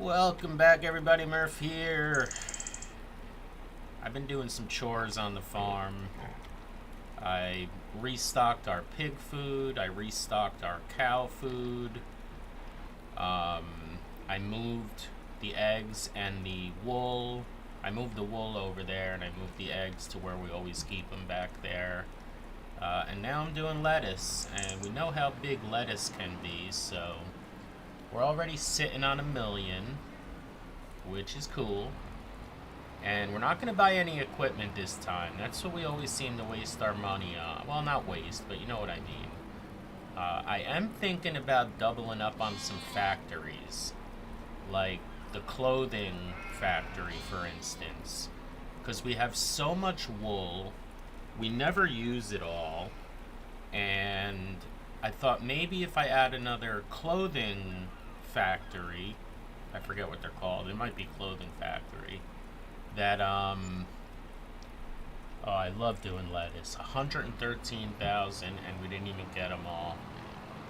Welcome back, everybody. Murph here. I've been doing some chores on the farm. I restocked our pig food. I restocked our cow food. I moved the eggs and the wool. I moved the wool over there, and I moved the eggs to where we always keep them back there. And now I'm doing lettuce, and we know how big lettuce can be, so we're already sitting on 1,000,000, which is cool. And we're not going to buy any equipment this time. That's what we always seem to waste our money on. Well, not waste, but you know what I mean. I am thinking about doubling up on some factories, like the clothing factory, for instance. Because we have so much wool, we never use it all, and I thought maybe if I add another clothing factory, I forget what they're called, it might be clothing factory, that, oh, I love doing lettuce, 113,000, and we didn't even get them all.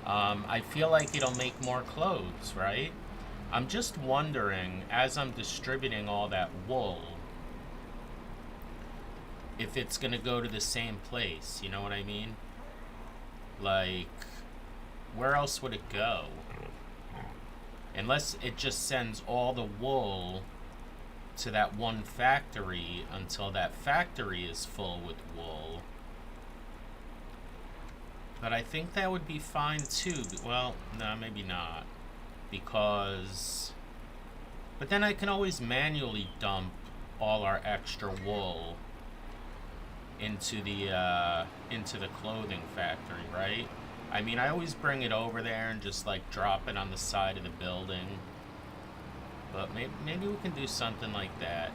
I feel like it'll make more clothes, right? I'm just wondering, as I'm distributing all that wool, if it's gonna go to the same place, you know what I mean? Like, where else would it go? Unless it just sends all the wool to that one factory until that factory is full with wool. But I think that would be fine too. Well, no, maybe not. Because... But then I can always manually dump all our extra wool into the clothing factory, right? I mean, I always bring it over there and just like drop it on the side of the building. But maybe we can do something like that.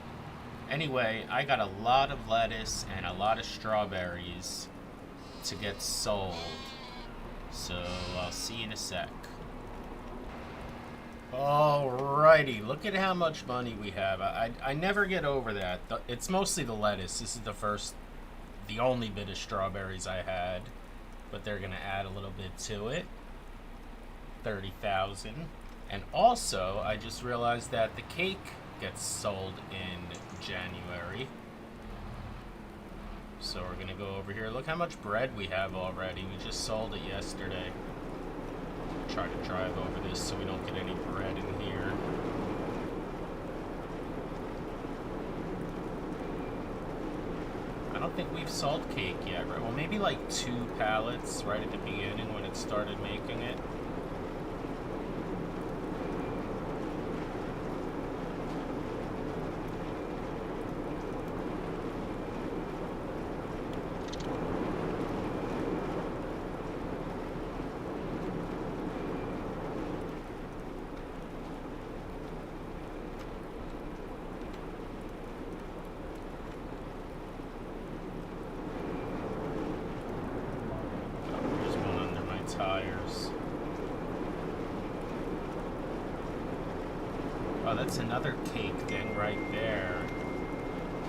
Anyway, I got a lot of lettuce and a lot of strawberries to get sold. So I'll see you in a sec. Alrighty, look at how much money we have. I never get over that. It's mostly the lettuce. This is the only bit of strawberries I had. But they're going to add a little bit to it. 30,000. And also, I just realized that the cake gets sold in January. So we're going to go over here. Look how much bread we have already. We just sold it yesterday. Try to drive over this so we don't get any bread in here. I don't think we've sold cake yet, right? Well, maybe like 2 pallets right at the beginning when it started making it. Tires. Oh, that's another cake thing right there.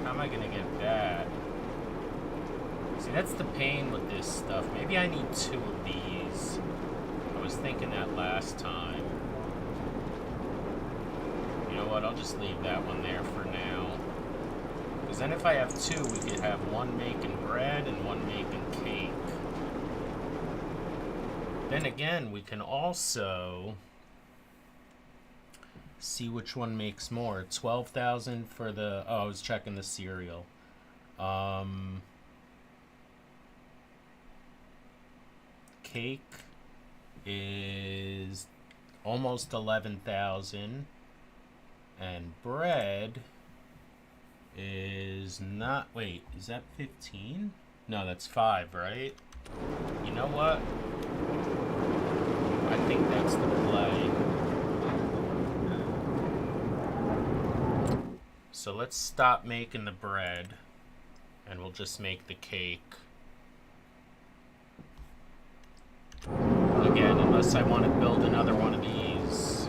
How am I gonna get that? See, that's the pain with this stuff. Maybe I need 2 of these. I was thinking that last time. You know what? I'll just leave that one there for now. Because then if I have 2, we could have one making bread and one making cake. Then again, we can also see which one makes more. 12,000 for the... Oh, I was checking the cereal. Cake is almost 11,000. And bread is not... Wait, is that 15? No, that's 5, right? You know what? I think that's the play. So let's stop making the bread, and we'll just make the cake. Again, unless I want to build another one of these.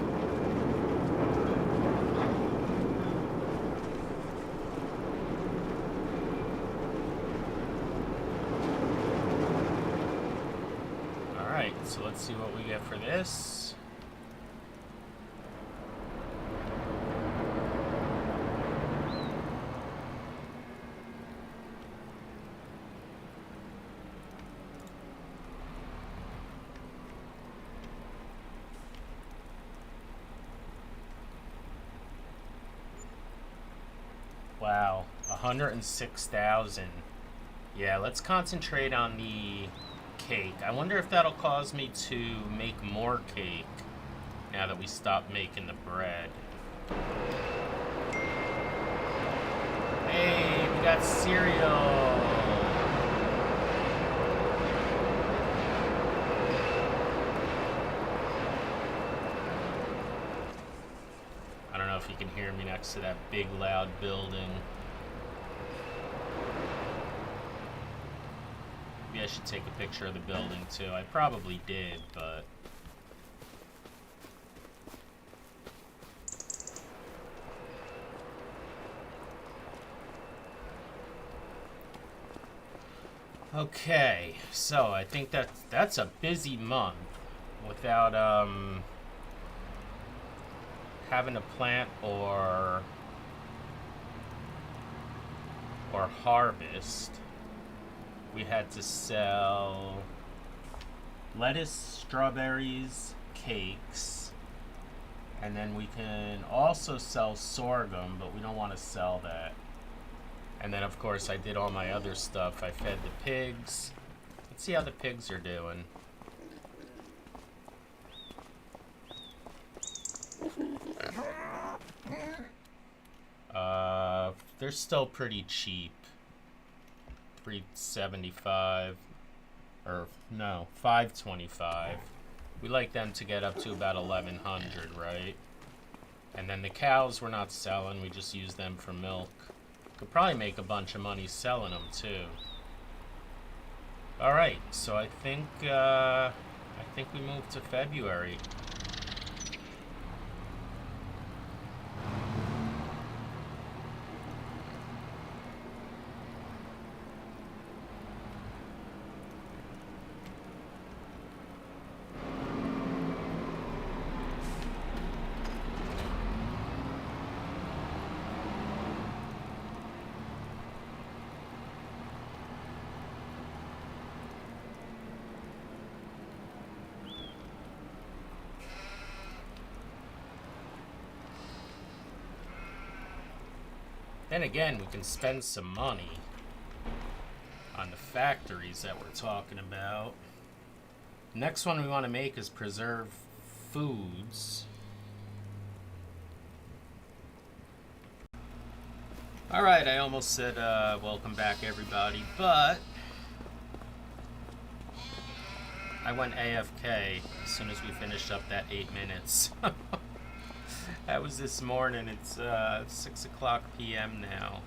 So let's see what we get for this. Wow, 106,000. Yeah, let's concentrate on the cake. I wonder if that'll cause me to make more cake now that we stop making the bread. Hey, we got cereal. I don't know if you can hear me next to that big loud building. Maybe I should take a picture of the building too. I probably did, but... Okay, so I think that's a busy month without having to plant or harvest. We had to sell lettuce, strawberries, cakes, and then we can also sell sorghum, but we don't want to sell that. And then, of course, I did all my other stuff. I fed the pigs. Let's see how the pigs are doing. They're still pretty cheap. $3.75. Or, no, $5.25. We like them to get up to about $1,100, right? And then the cows we're not selling. We just use them for milk. Could probably make a bunch of money selling them too. All right, so I think we moved to February. Then again, we can spend some money on the factories that we're talking about. Next one we want to make is preserve foods. Alright, I almost said welcome back everybody, but I went AFK as soon as we finished up that 8 minutes. That was this morning. It's 6 o'clock p.m. now.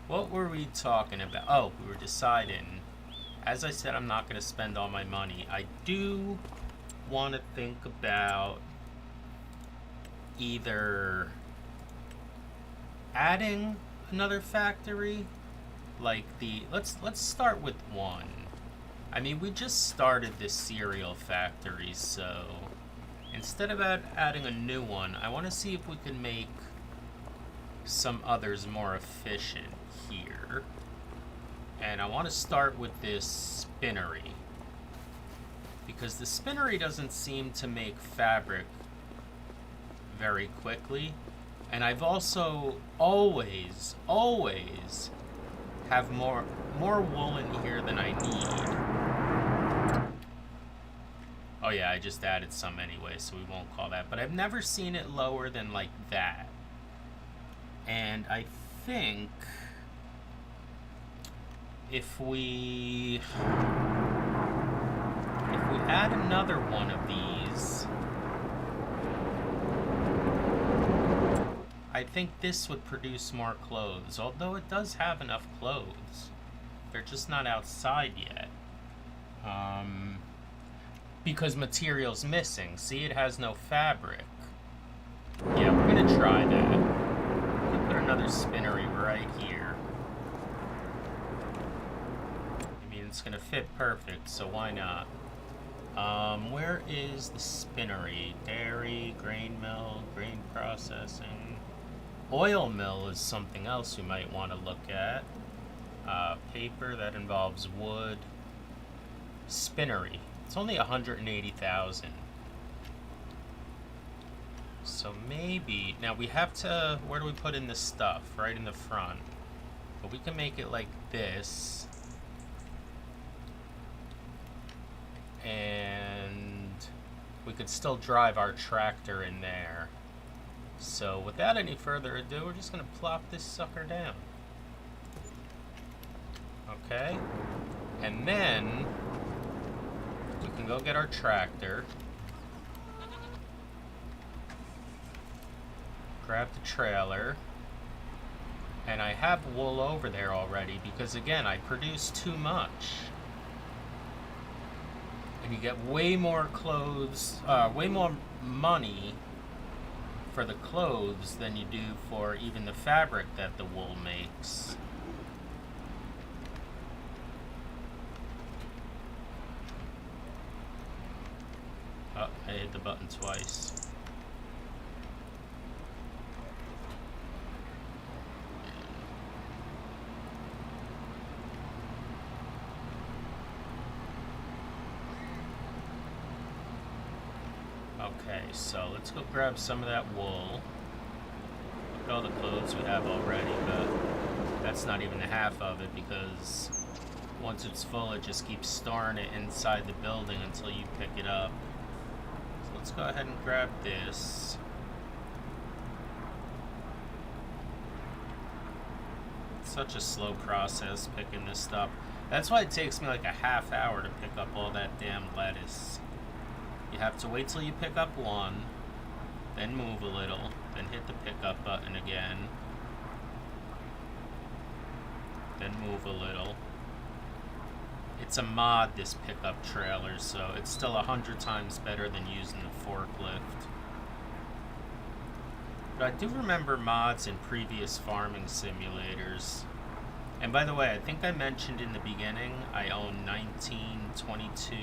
What were we talking about? Oh, we were deciding. As I said, I'm not going to spend all my money. I do want to think about either adding another factory, like the let's start with one. I mean, we just started this cereal factory, so instead of adding a new one, I want to see if we can make some others more efficient here. And I want to start with this spinnery, because the spinnery doesn't seem to make fabric very quickly. And I've also always have more wool in here than I need. Oh yeah, I just added some anyway, so we won't call that. But I've never seen it lower than like that. And I think if we add another one of these, I think this would produce more clothes. Although it does have enough clothes. They're just not outside yet. Because material's missing. See, it has no fabric. Yeah, we're gonna try that. I'm gonna put another spinnery right here. I mean, it's gonna fit perfect, so why not? Where is the spinnery? Dairy, grain mill, grain processing. Oil mill is something else we might want to look at. Paper, that involves wood. Spinnery. It's only 180,000. So maybe now we have to. Where do we put in this stuff? Right in the front. But we can make it like this. And we could still drive our tractor in there. So without any further ado, we're just going to plop this sucker down. Okay. And then we can go get our tractor. Grab the trailer. And I have wool over there already because, again, I produce too much. And you get way more clothes, way more money for the clothes than you do for even the fabric that the wool makes. Oh, I hit the button twice. Okay, so let's go grab some of that wool. Look at all the clothes we have already, but that's not even half of it because once it's full, it just keeps storing it inside the building until you pick it up. So let's go ahead and grab this. It's such a slow process picking this stuff. That's why it takes me like a half hour to pick up all that damn lettuce. You have to wait till you pick up one, then move a little, then hit the pickup button again, then move a little. It's a mod, this pickup trailer, so it's still 100 times better than using the forklift. But I do remember mods in previous farming simulators. And by the way, I think I mentioned in the beginning, I own 19, 22,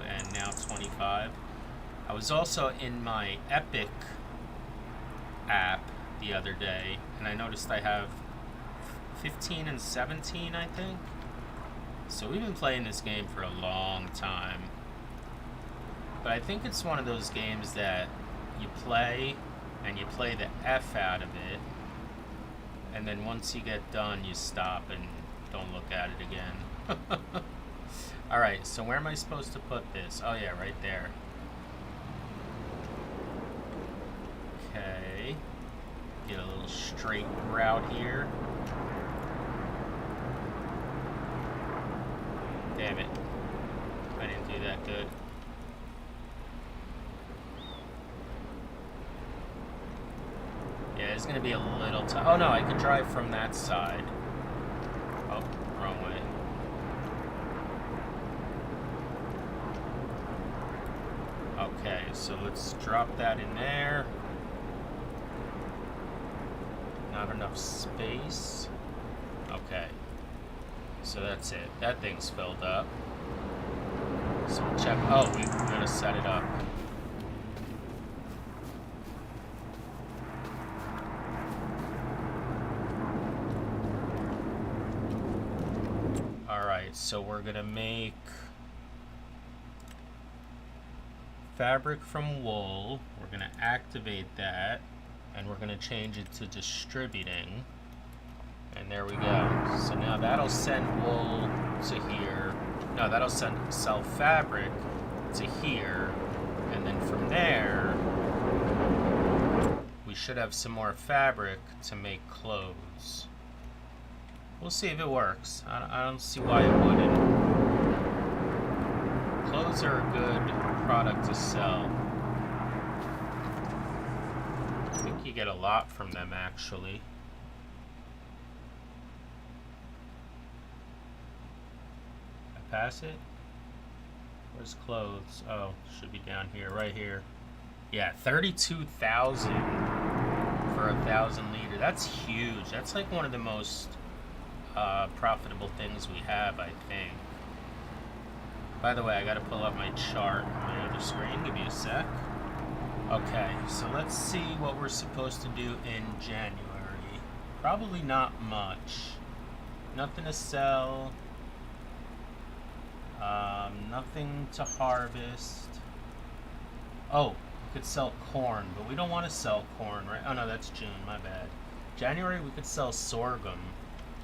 and now 25. I was also in my Epic app the other day, and I noticed I have 15 and 17, I think. So we've been playing this game for a long time. But I think it's one of those games that you play, and you play the F out of it, and then once you get done, you stop and don't look at it again. Alright, so where am I supposed to put this? Oh yeah, right there. Okay, get a little straight route here. Damn it, I didn't do that good. Yeah, it's gonna be a little tough. Oh no, I could drive from that side. Oh, wrong way. Okay, so let's drop that in there. Not enough space. Okay. So that's it. That thing's filled up. So we'll check. Oh, we gotta set it up. Alright, so we're gonna make fabric from wool. We're gonna activate that. And we're going to change it to distributing. And there we go. So now that'll send wool to here. No, that'll sell fabric to here. And then from there, we should have some more fabric to make clothes. We'll see if it works. I don't see why it wouldn't. Clothes are a good product to sell. You get a lot from them, actually. I pass it? Where's clothes? Oh, should be down here, right here. Yeah, 32,000 for 1,000 liter. That's huge. That's like one of the most profitable things we have, I think. By the way, I gotta pull up my chart on my other screen. Give me a sec. Okay, so let's see what we're supposed to do in January. Probably not much. Nothing to sell. Nothing to harvest. Oh, we could sell corn, but we don't want to sell corn, right? Oh no, that's June, my bad. January we could sell sorghum.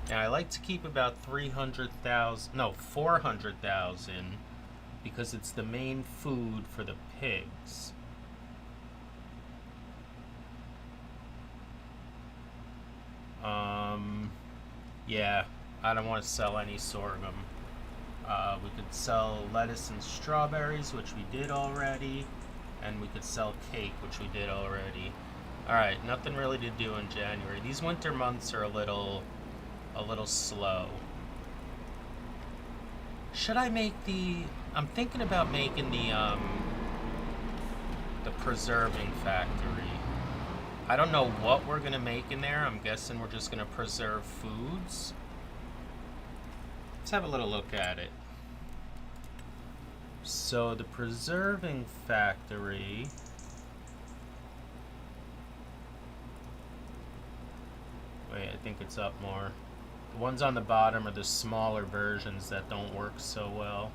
And I like to keep about 300,000, no, 400,000, because it's the main food for the pigs. Yeah, I don't want to sell any sorghum. We could sell lettuce and strawberries, which we did already, and we could sell cake, which we did already. Alright, nothing really to do in January. These winter months are a little slow. Should I make I'm thinking about making the preserving factory. I don't know what we're gonna make in there. I'm guessing we're just gonna preserve foods. Let's have a little look at it. So the preserving factory. Wait, I think it's up more. The ones on the bottom are the smaller versions that don't work so well.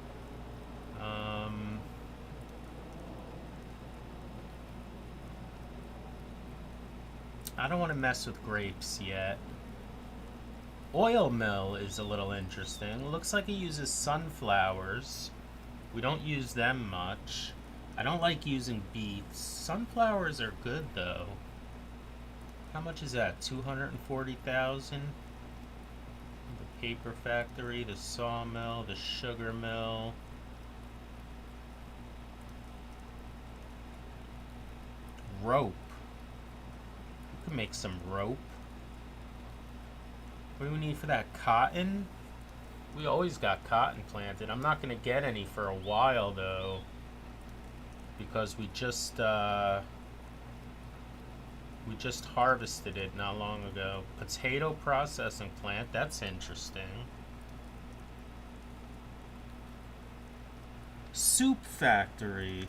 I don't want to mess with grapes yet. Oil mill is a little interesting. Looks like it uses sunflowers. We don't use them much. I don't like using beets. Sunflowers are good though. How much is that? 240,000? The paper factory, the sawmill, the sugar mill. Rope. We could make some rope. What do we need for that? Cotton? We always got cotton planted. I'm not going to get any for a while though, because we just harvested it not long ago. Potato processing plant. That's interesting. Soup factory.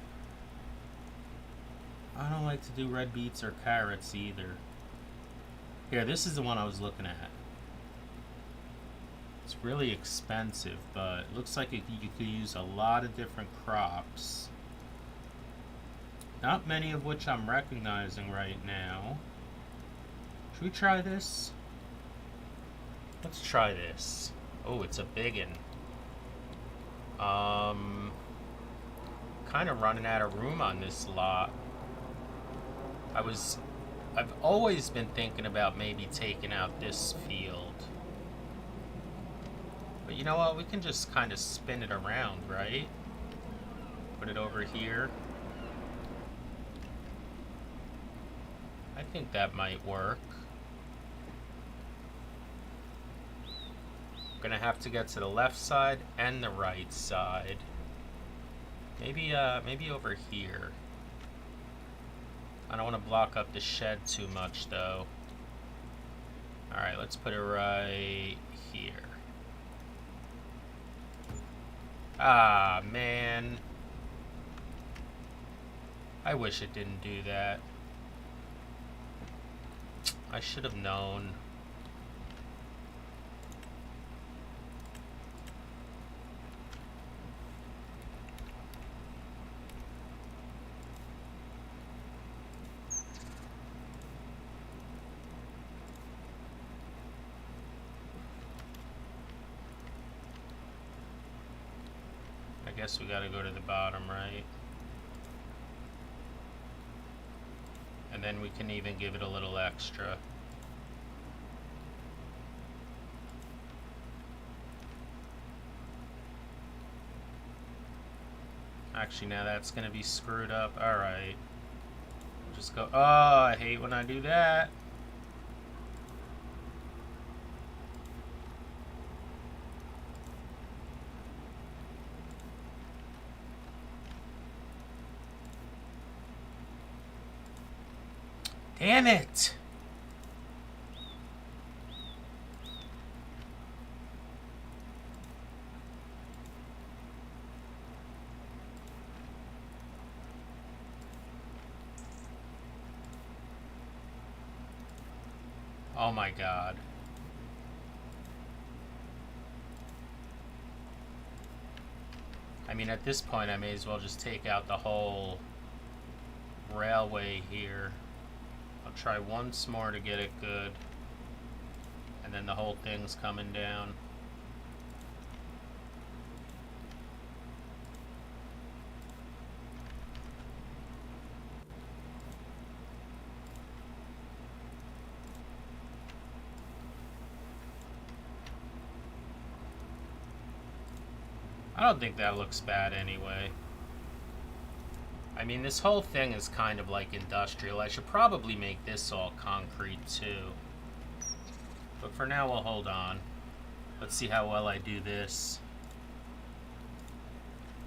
I don't like to do red beets or carrots either. Here, this is the one I was looking at. It's really expensive, but it looks like you could use a lot of different crops. Not many of which I'm recognizing right now. Should we try this? Let's try this. Oh, it's a biggin. Kind of running out of room on this lot. I've always been thinking about maybe taking out this field. But you know what? We can just kind of spin it around, right? Put it over here. I think that might work. Gonna have to get to the left side and the right side. Maybe over here. I don't want to block up the shed too much though. Alright, let's put it right here. Ah, man. I wish it didn't do that. I should have known. I guess we gotta go to the bottom, right? And then we can even give it a little extra. Actually, now that's gonna be screwed up. Alright. Just go. Oh, I hate when I do that. Damn it! Oh my god. I mean, at this point, I may as well just take out the whole railway here. I'll try once more to get it good. And And then the whole thing's coming down. I don't think that looks bad anyway. I mean, this whole thing is kind of like industrial. I should probably make this all concrete too. But for now, we'll hold on. Let's see how well I do this.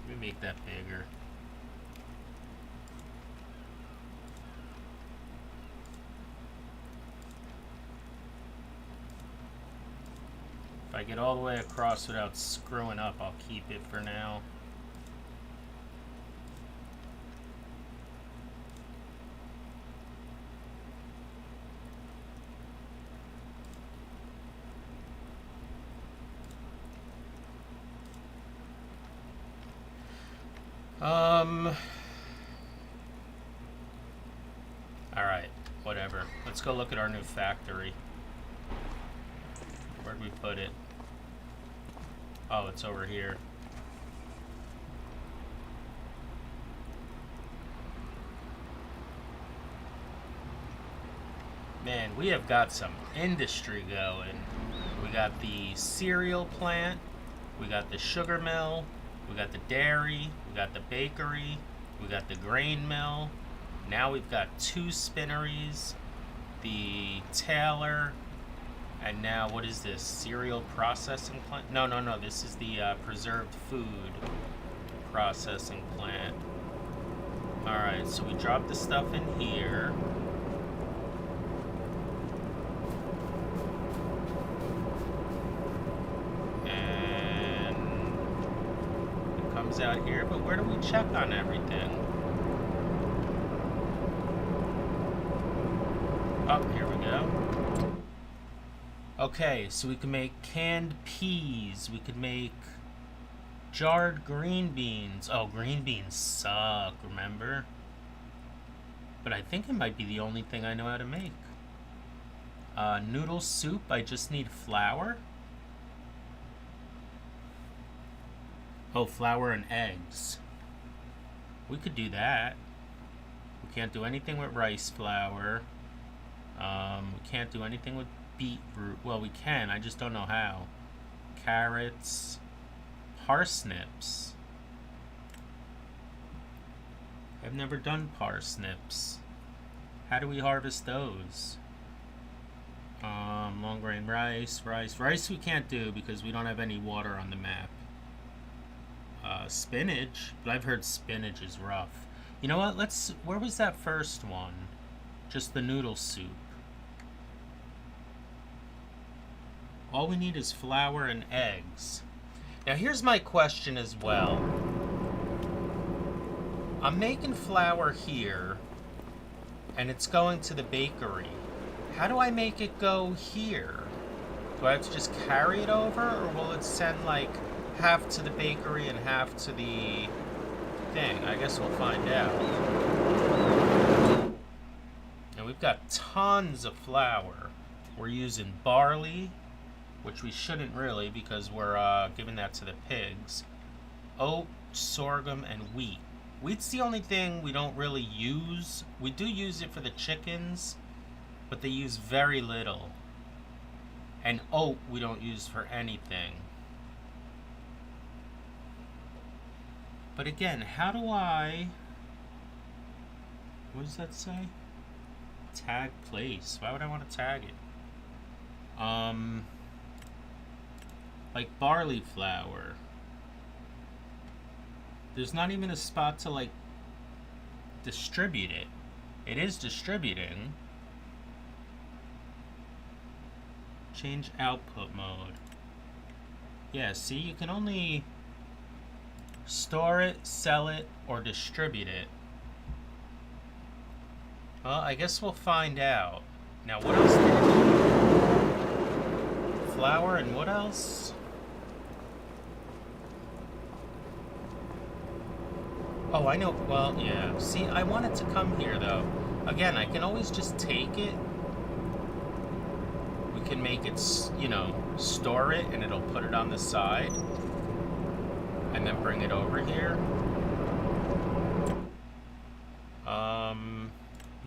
Let me make that bigger. If I get all the way across without screwing up, I'll keep it for now. Alright, whatever. Let's go look at our new factory. Where'd we put it? Oh, it's over here. Man, we have got some industry going. We got the cereal plant, we got the sugar mill, we got the dairy, we got the bakery, we got the grain mill. Now we've got 2 spinneries, the tailor, and now what is this? Cereal processing plant? No, this is the preserved food processing plant. Alright, so we drop the stuff in here. And it comes out here, but where do we check on everything? Oh, here we go. Okay, so we can make canned peas. We could make jarred green beans. Oh, green beans suck, remember? But I think it might be the only thing I know how to make. Noodle soup, I just need flour. Oh, flour and eggs. We could do that. We can't do anything with rice flour. We can't do anything with beetroot. Well, we can, I just don't know how. Carrots. Parsnips. I've never done parsnips. How do we harvest those? Long grain rice. Rice we can't do because we don't have any water on the map. Spinach. But I've heard spinach is rough. You know what? Where was that first one? Just the noodle soup. All we need is flour and eggs. Now here's my question as well. I'm making flour here, and it's going to the bakery. How do I make it go here? Do I have to just carry it over, or will it send like half to the bakery and half to the thing? I guess we'll find out. And we've got tons of flour. We're using barley, which we shouldn't really because we're giving that to the pigs. Oat, sorghum, and wheat. Wheat's the only thing we don't really use. We do use it for the chickens, but they use very little. And oat we don't use for anything. But again, how do I... What does that say? Tag place. Why would I want to tag it? Like barley flour. There's not even a spot to like distribute it. It is distributing. Change output mode. Yeah, see, you can only store it, sell it, or distribute it. Well, I guess we'll find out. Now, what else did we do? Flour and what else? Oh, I know. Well, yeah. See, I want it to come here, though. Again, I can always just take it. We can make it, store it, and it'll put it on the side, and then bring it over here.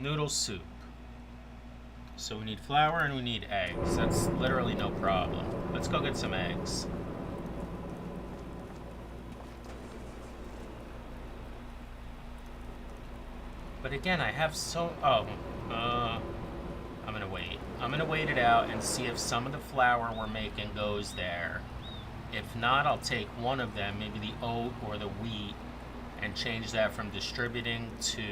Noodle soup. So we need flour and we need eggs. That's literally no problem. Let's go get some eggs. But again, I have I'm gonna wait. I'm gonna wait it out and see if some of the flour we're making goes there. If not, I'll take one of them, maybe the oat or the wheat, and change that from distributing to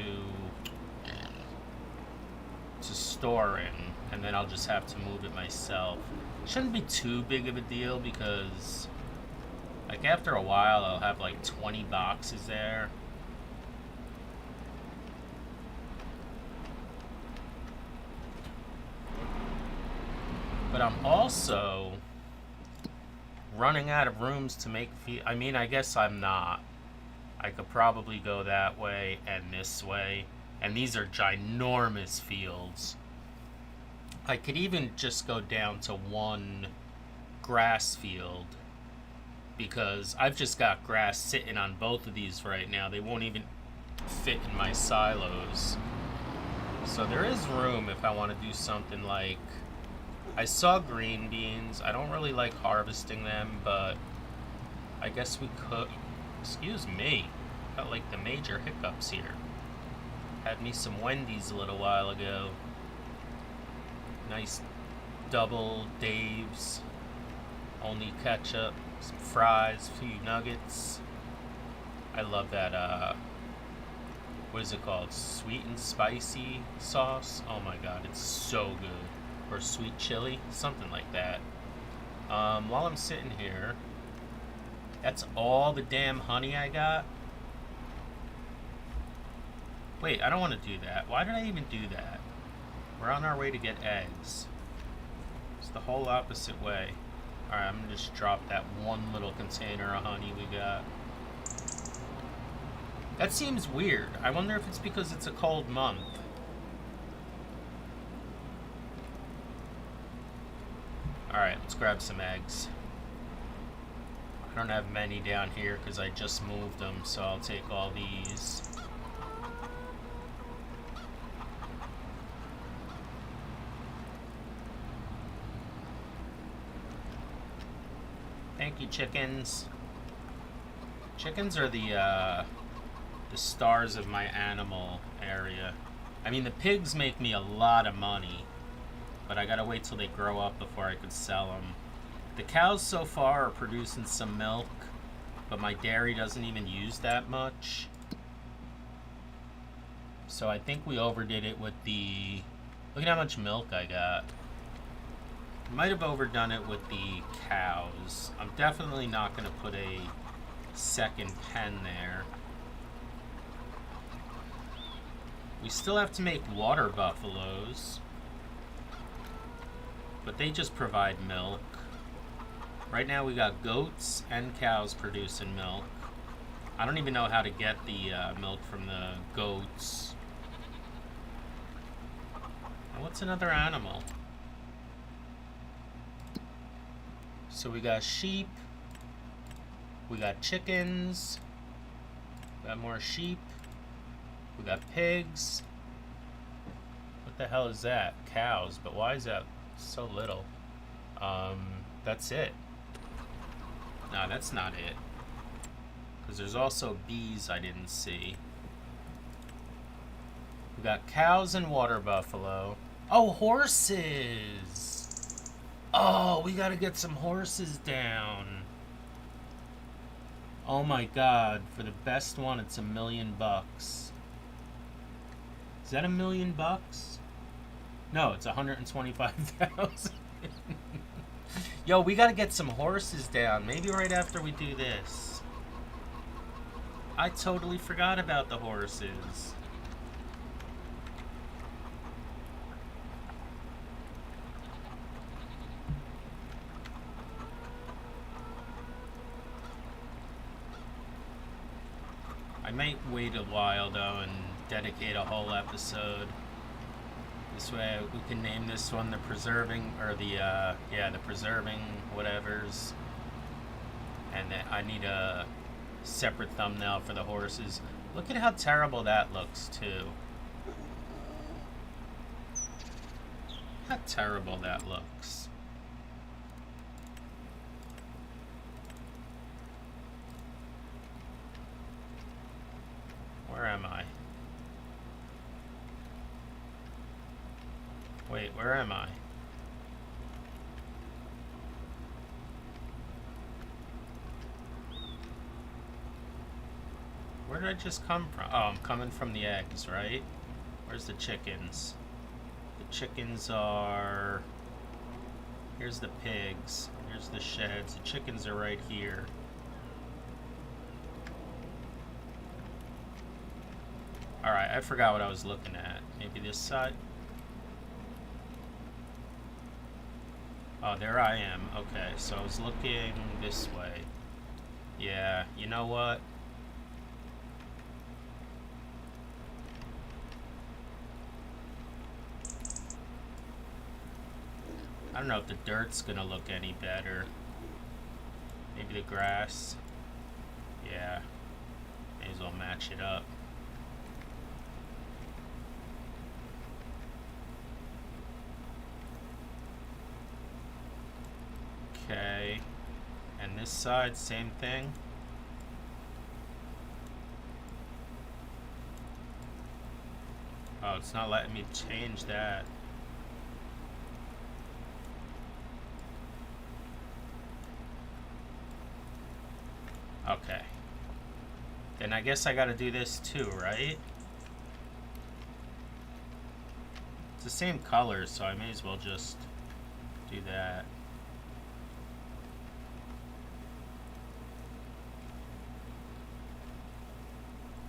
storing, and then I'll just have to move it myself. Shouldn't be too big of a deal because, like, after a while, I'll have like 20 boxes there. But I'm also running out of rooms to make I mean, I guess I'm not. I could probably go that way and this way. And these are ginormous fields. I could even just go down to one grass field, because I've just got grass sitting on both of these right now. They won't even fit in my silos. So there is room if I want to do something like... I saw green beans. I don't really like harvesting them, but I guess we could... Excuse me. Got like the major hiccups here. Had me some Wendy's a little while ago. Nice double Dave's. Only ketchup, some fries, a few nuggets. I love that, what is it called? Sweet and spicy sauce. Oh my god, it's so good. Or sweet chili, something like that. While I'm sitting here, that's all the damn honey I got? Wait, I don't want to do that. Why did I even do that? We're on our way to get eggs. It's the whole opposite way. Alright, I'm gonna just drop that one little container of honey we got. That seems weird. I wonder if it's because it's a cold month. Alright, let's grab some eggs. I don't have many down here because I just moved them, so I'll take all these. Thank you, chickens. Chickens are the stars of my animal area. I mean, the pigs make me a lot of money, but I gotta wait till they grow up before I could sell them. The cows so far are producing some milk, but my dairy doesn't even use that much. So I think we overdid it with the... Look at how much milk I got. Might have overdone it with the cows. I'm definitely not going to put a second pen there. We still have to make water buffaloes, but they just provide milk. Right now we got goats and cows producing milk. I don't even know how to get the milk from the goats. And what's another animal? So we got sheep, we got chickens, we got more sheep, we got pigs. What the hell is that? Cows, but why is that so little? That's it. No, that's not it. Because there's also bees I didn't see. We got cows and water buffalo. Oh, horses! Oh, we gotta get some horses down. Oh my god, for the best one, it's $1 million. Is that $1 million? No, it's 125,000. Yo, we gotta get some horses down. Maybe right after we do this. I totally forgot about the horses. I might wait a while though and dedicate a whole episode. This way we can name this one the preserving, or the, yeah, the preserving whatevers. And then I need a separate thumbnail for the horses. Look at how terrible that looks, too. How terrible that looks. Where am I? Wait, where am I? Where did I just come from? Oh, I'm coming from the eggs, right? Where's the chickens? The chickens are... Here's the pigs. Here's the sheds. The chickens are right here. Alright, I forgot what I was looking at. Maybe this side? Oh, there I am. Okay, so I was looking this way. Yeah, you know what? I don't know if the dirt's gonna look any better. Maybe the grass. Yeah. May as well match it up. Okay. And this side, same thing. Oh, it's not letting me change that. Okay. Then I guess I gotta do this too, right? It's the same color, so I may as well just do that.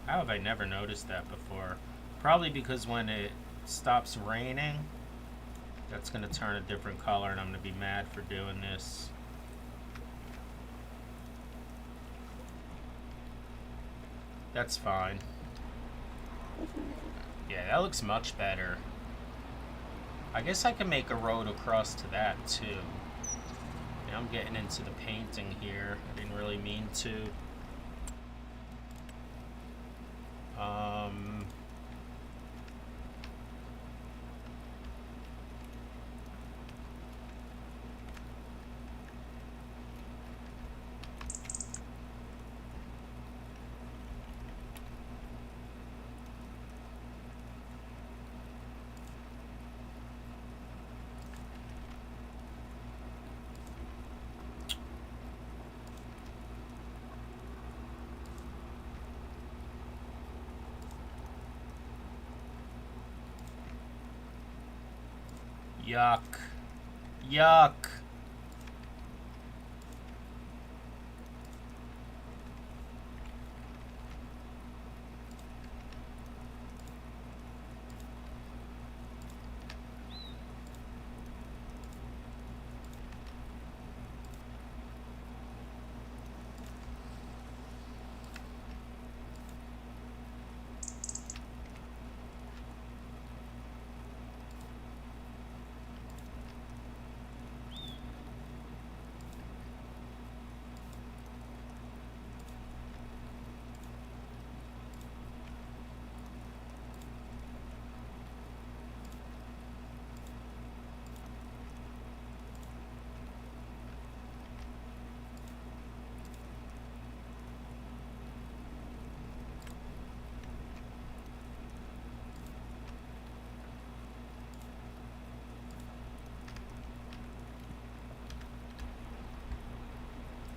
How have I never noticed that before? Probably because when it stops raining, that's gonna turn a different color and I'm gonna be mad for doing this. That's fine. Yeah, that looks much better. I guess I can make a road across to that too. Yeah, I'm getting into the painting here. I didn't really mean to. Yuck. Yuck.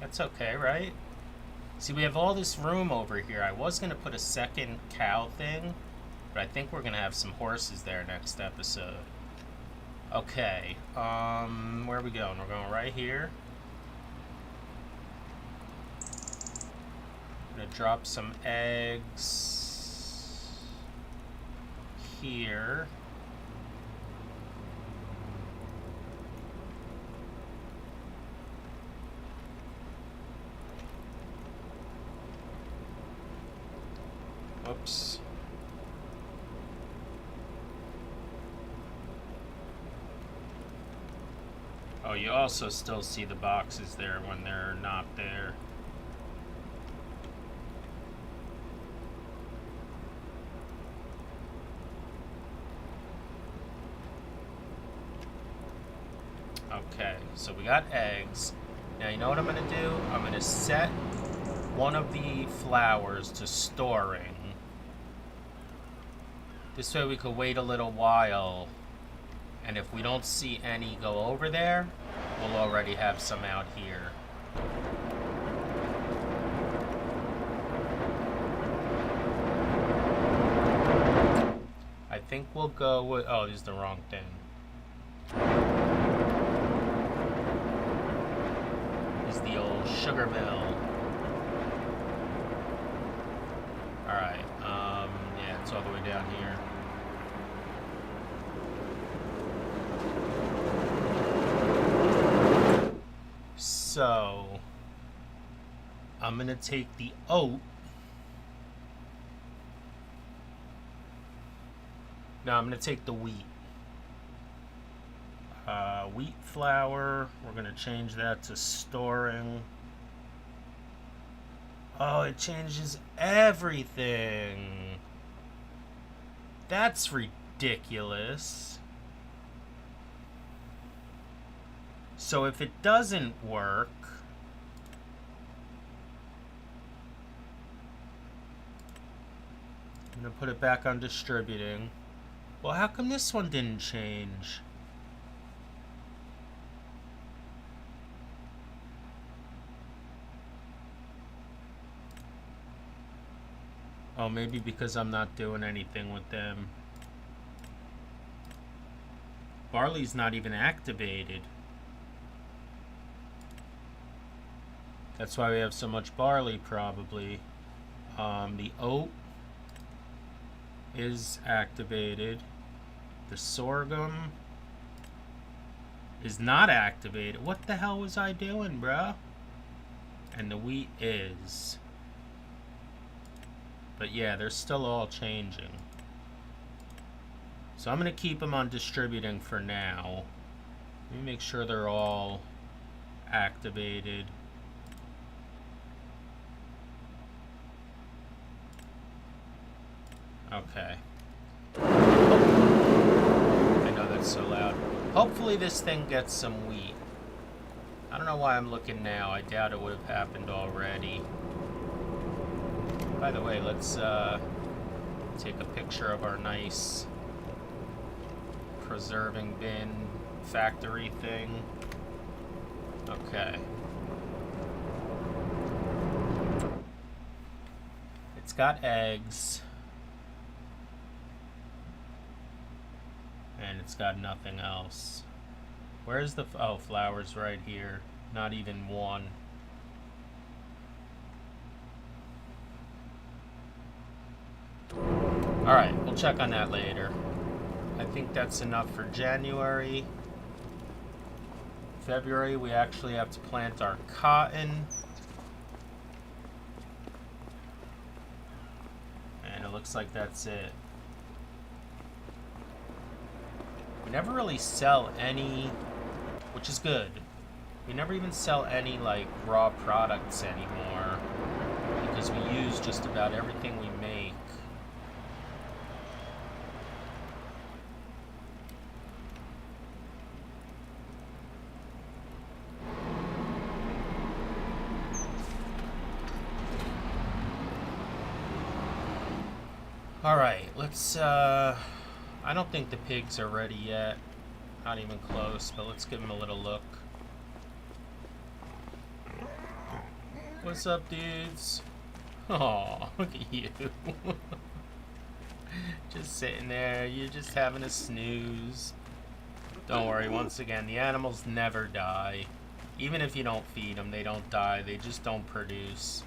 That's okay, right? See, we have all this room over here. I was going to put a second cow thing, but I think we're going to have some horses there next episode. Okay, where are we going? We're going right here. I'm going to drop some eggs here. Oops. Oh, you also still see the boxes there when they're not there. Okay, so we got eggs. Now, you know what I'm going to do? I'm going to set one of the flowers to storing. This way we could wait a little while, and if we don't see any go over there, we'll already have some out here. I think we'll go with... Oh, this is the wrong thing. This is the old sugar mill. Alright, yeah, it's all the way down here. So, I'm gonna take the oat. No, I'm gonna take the wheat. Wheat flour, we're gonna change that to storing. Oh, it changes everything. That's ridiculous. So if it doesn't work, I'm gonna put it back on distributing. Well, how come this one didn't change? Oh, maybe because I'm not doing anything with them. Barley's not even activated. That's why we have so much barley, probably. The oat is activated. The sorghum is not activated. What the hell was I doing, bruh? And the wheat is. But yeah, they're still all changing. So I'm going to keep them on distributing for now. Let me make sure they're all activated. Okay. I know that's so loud. Hopefully this thing gets some wheat. I don't know why I'm looking now. I doubt it would have happened already. By the way, let's take a picture of our nice preserving bin factory thing. Okay. It's got eggs. And it's got nothing else. Where's the... Oh, flowers right here. Not even one. Alright, we'll check on that later. I think that's enough for January. February, we actually have to plant our cotton. And it looks like that's it. We never really sell any, which is good. We never even sell any, like, raw products anymore. Because we use just about everything we make. Alright, let's, I don't think the pigs are ready yet. Not even close, but let's give them a little look. What's up, dudes? Aw, look at you. Just sitting there, you're just having a snooze. Don't worry, once again, the animals never die. Even if you don't feed them, they don't die. They just don't produce.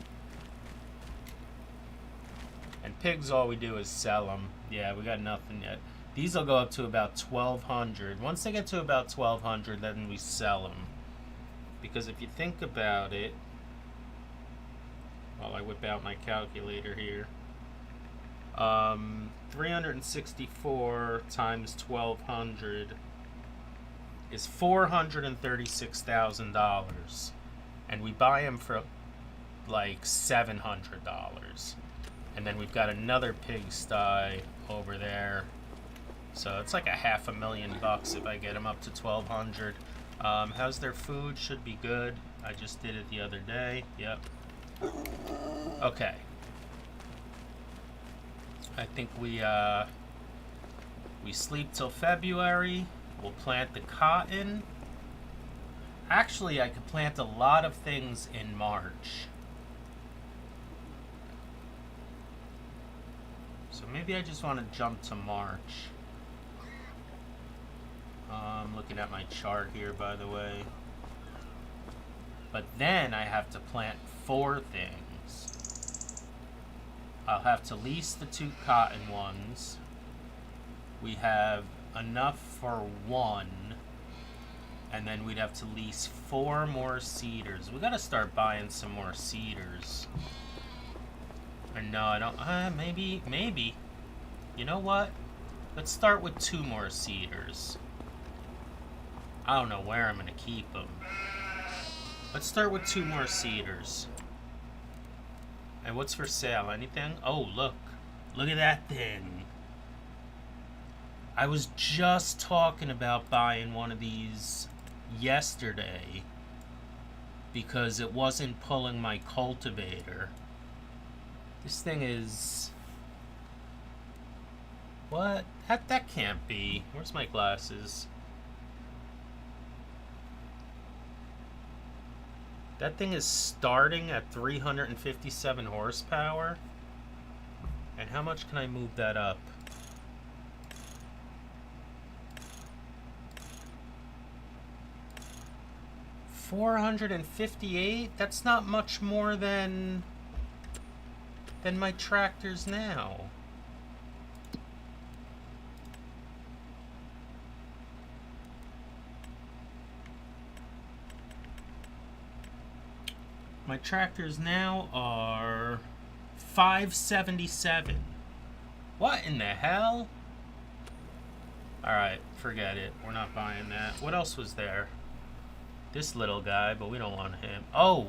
And pigs, all we do is sell them. Yeah, we got nothing yet. These will go up to about 1,200. Once they get to about 1,200, then we sell them. Because if you think about it, while I whip out my calculator here, 364 times 1,200 is $436,000, and we buy them for like $700. And then we've got another pigsty over there, so it's like a $500,000 if I get them up to 1,200. How's their food? Should be good. I just did it the other day. Yep. Okay. I think we sleep till February. We'll plant the cotton. Actually, I could plant a lot of things in March. So maybe I just want to jump to March. I'm looking at my chart here, by the way. But then I have to plant 4 things. I'll have to lease the 2 cotton ones. We have enough for 1. And then we'd have to lease 4 more cedars. We gotta start buying some more cedars. Or no, I don't. Maybe. You know what? Let's start with 2 more cedars. I don't know where I'm gonna keep them. Let's start with 2 more cedars. And what's for sale? Anything? Oh, look. Look at that thing. I was just talking about buying one of these yesterday because it wasn't pulling my cultivator. This thing is... What? That can't be. Where's my glasses? That thing is starting at 357 horsepower. And how much can I move that up? $458? That's not much more than my tractors now. My tractors now are $577. What in the hell? Alright, forget it. We're not buying that. What else was there? This little guy, but we don't want him. Oh!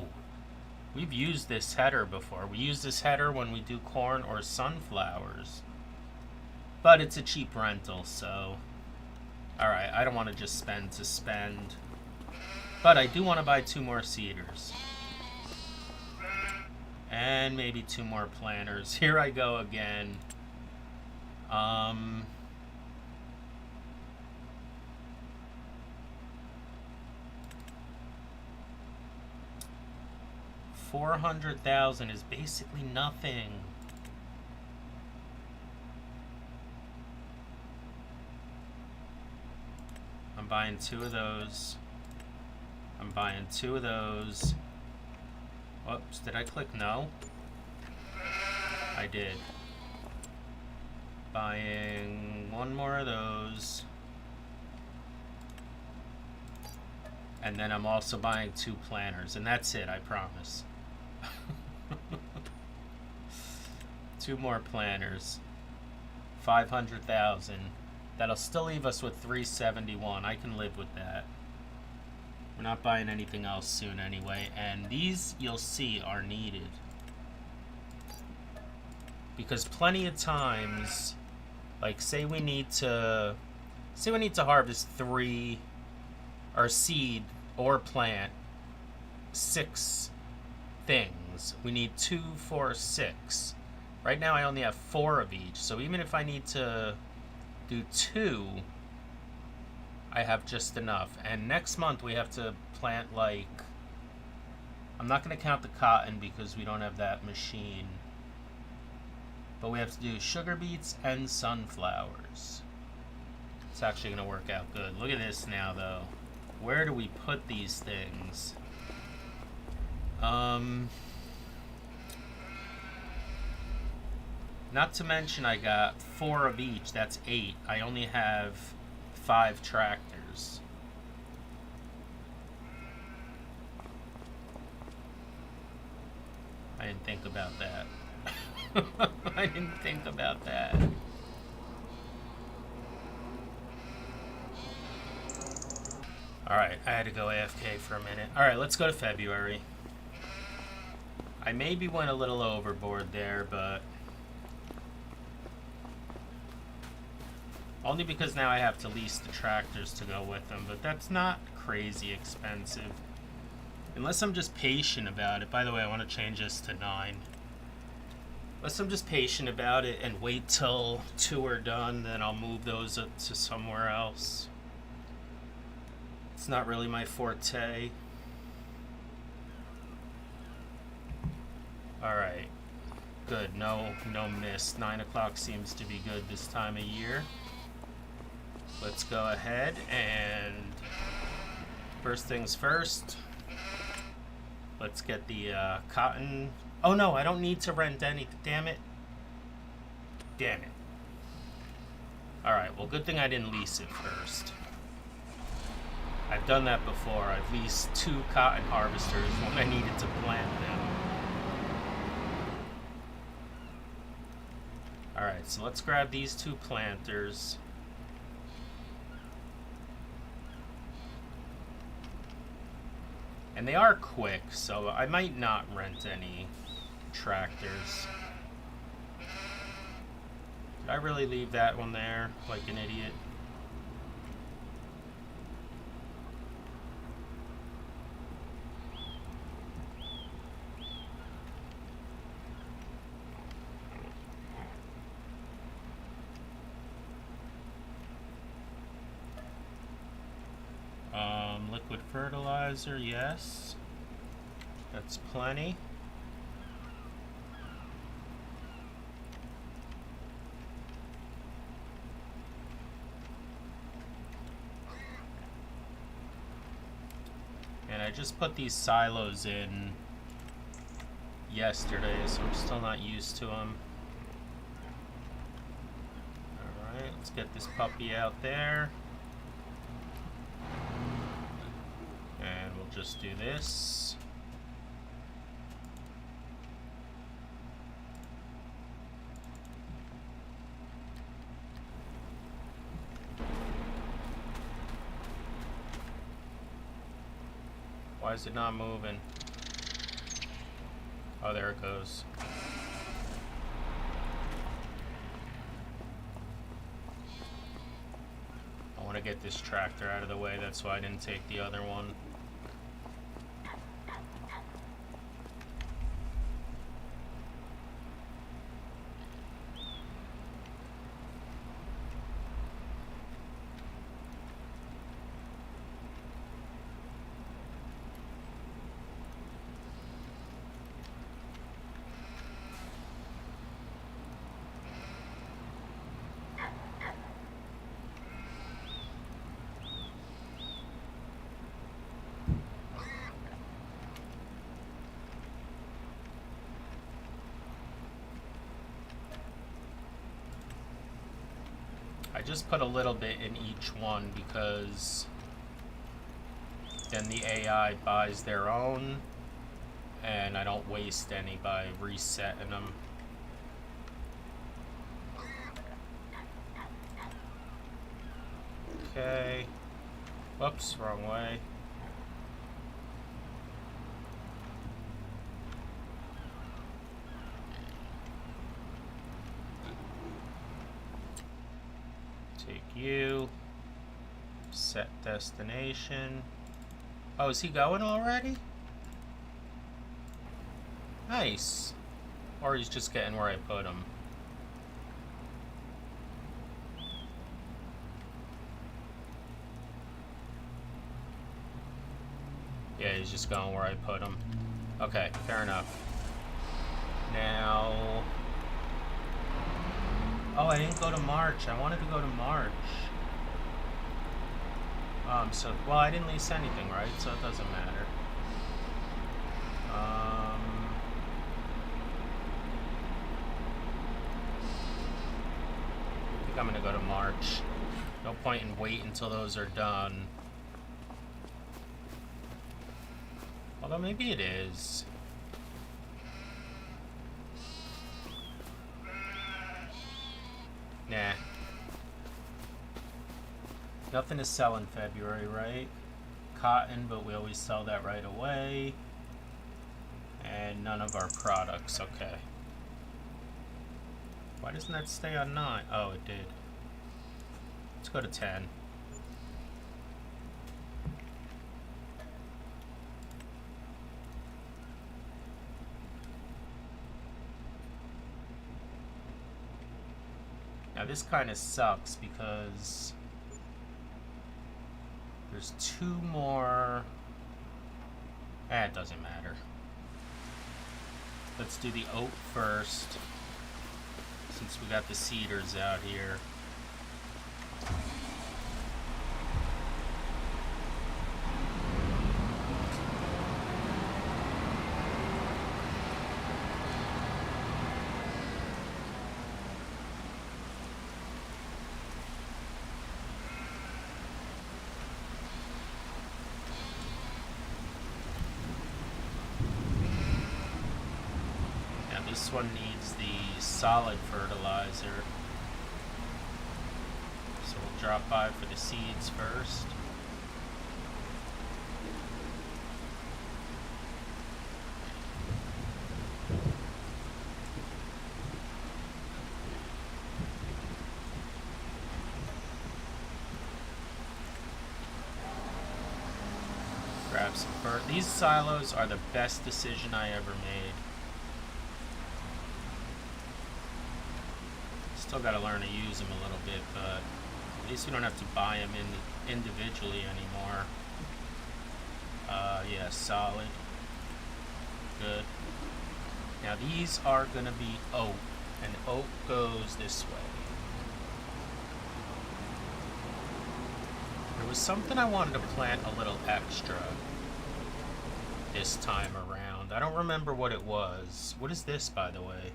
We've used this header before. We use this header when we do corn or sunflowers. But it's a cheap rental, so... Alright, I don't want to just spend to spend. But I do want to buy 2 more cedars. And maybe 2 more planters. Here I go again. $400,000 is basically nothing. I'm buying 2 of those. I'm buying 2 of those. Whoops, did I click no? I did. Buying 1 more of those. And then I'm also buying 2 planters, and that's it, I promise. 2 more planters. 500,000. That'll still leave us with 371. I can live with that. We're not buying anything else soon anyway, and these, you'll see, are needed. Because plenty of times, like say we need to harvest 3, or seed, or plant 6 things. We need 2, 4, 6. Right now I only have 4 of each, so even if I need to do 2, I have just enough. And next month we have to plant like... I'm not going to count the cotton because we don't have that machine. But we have to do sugar beets and sunflowers. It's actually going to work out good. Look at this now, though. Where do we put these things? Not to mention I got 4 of each. That's 8. I only have 5 tractors. I didn't think about that. I didn't think about that. Alright, I had to go AFK for a minute. Alright, let's go to February. I maybe went a little overboard there, but only because now I have to lease the tractors to go with them, but that's not crazy expensive. Unless I'm just patient about it. By the way, I want to change this to 9. Unless I'm just patient about it and wait till 2 are done, then I'll move those up to somewhere else. It's not really my forte. Alright. Good. No miss. 9 o'clock seems to be good this time of year. Let's go ahead and first things first. Let's get the cotton. Oh no, I don't need to rent any. Damn it. Damn it. Alright, well, good thing I didn't lease it first. I've done that before. I've leased 2 cotton harvesters when I needed to plant them. Alright, so let's grab these 2 planters. And they are quick, so I might not rent any tractors. Did I really leave that one there like an idiot? Liquid fertilizer, yes. That's plenty. And I just put these silos in yesterday, so I'm still not used to them. Alright, let's get this puppy out there. And we'll just do this. Why is it not moving? Oh, there it goes. I want to get this tractor out of the way, that's why I didn't take the other one. I just put a little bit in each one because then the AI buys their own and I don't waste any by resetting them. Okay. Whoops, wrong way. Take you. Set destination. Oh, is he going already? Nice. Or he's just getting where I put him. Yeah, he's just going where I put him. Okay, fair enough. Now... Oh, I didn't go to March. I wanted to go to March. Well, I didn't lease anything, right? So it doesn't matter. I think I'm gonna go to March. No point in waiting until those are done. Although maybe it is. Nah. Nothing to sell in February, right? cotton, but we always sell that right away. And none of our products, okay. Why doesn't that stay on 9? Oh, it did. Let's go to 10. Now this kind of sucks because there's 2 more. It doesn't matter. Let's do the oat first, since we got the cedars out here. This one needs the solid fertilizer. So we'll drop by for the seeds first. Grab some fertilizer. These silos are the best decision I ever made. Still got to learn to use them a little bit, but at least we don't have to buy them individually anymore. Yeah, solid. Good. Now these are going to be oat, and oat goes this way. There was something I wanted to plant a little extra this time around. I don't remember what it was. What is this, by the way?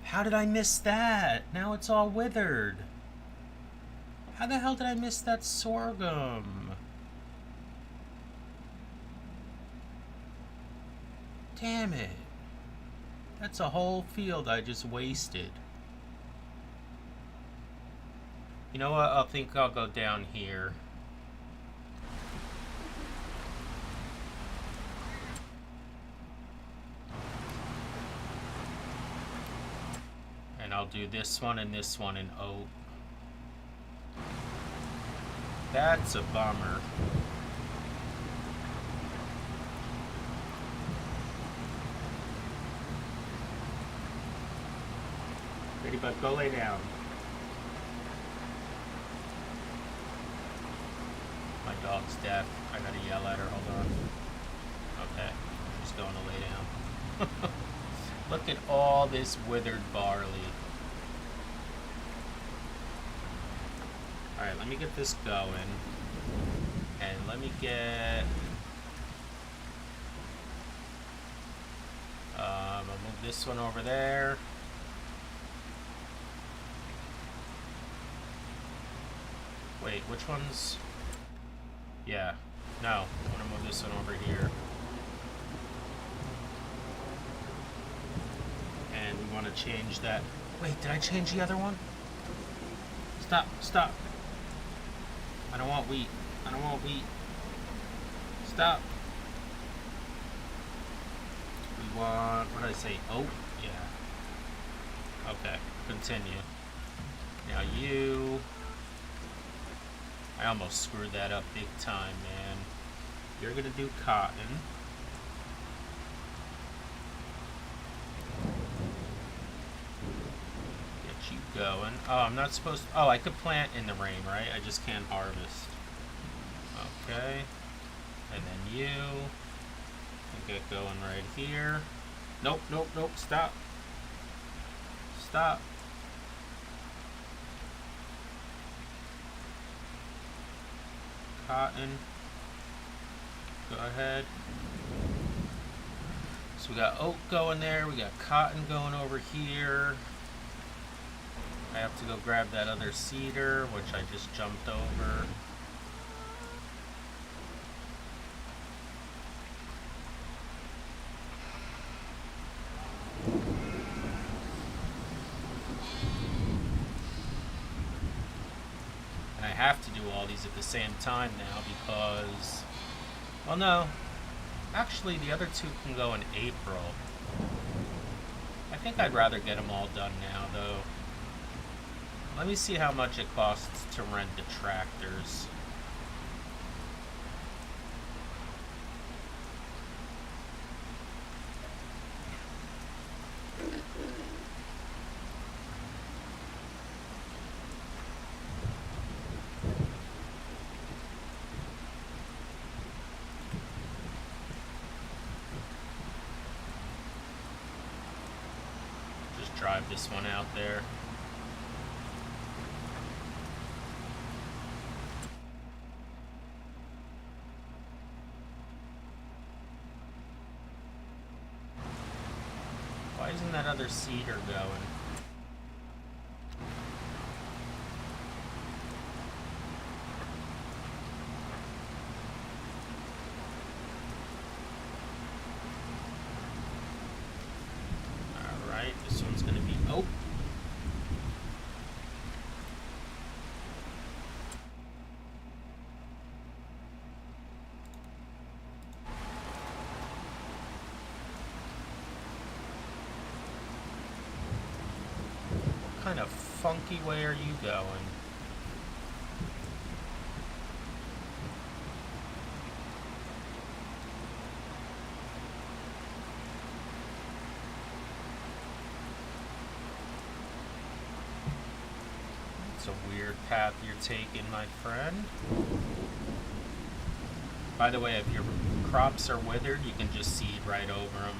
How did I miss that? Now it's all withered. How the hell did I miss that sorghum? Damn it. That's a whole field I just wasted. You know what? I think I'll go down here. And I'll do this one and this one in oat. That's a bummer. Pretty bud, go lay down. My dog's deaf. I gotta yell at her. Hold on. Okay, she's going to lay down. Look at all this withered barley. Alright, let me get this going. And let me get... I'll move this one over there. Wait, which one's... Yeah. No, I want to move this one over here. And we want to change that. Wait, did I change the other one? Stop, stop. I don't want wheat. I don't want wheat. Stop. We want, what did I say? Oat? Yeah. Okay, continue. Now you... I almost screwed that up big time, man. You're gonna do cotton. Get you going. Oh, I'm not supposed to... Oh, I could plant in the rain, right? I just can't harvest. Okay. And then you... Get going right here. Nope, nope, nope. Stop. Stop. Cotton. Go ahead. So we got oat going there. We got cotton going over here. I have to go grab that other cedar, which I just jumped over. have to do all these at the same time now because, well, no. Actually, the other two can go in April. I think I'd rather get them all done now, though. Let me see how much it costs to rent the tractors. Drive this one out there. Why isn't that other cedar going? This one's going to be... Oh! What kind of funky way are you going? A weird path you're taking, my friend. By the way, if your crops are withered, you can just seed right over them.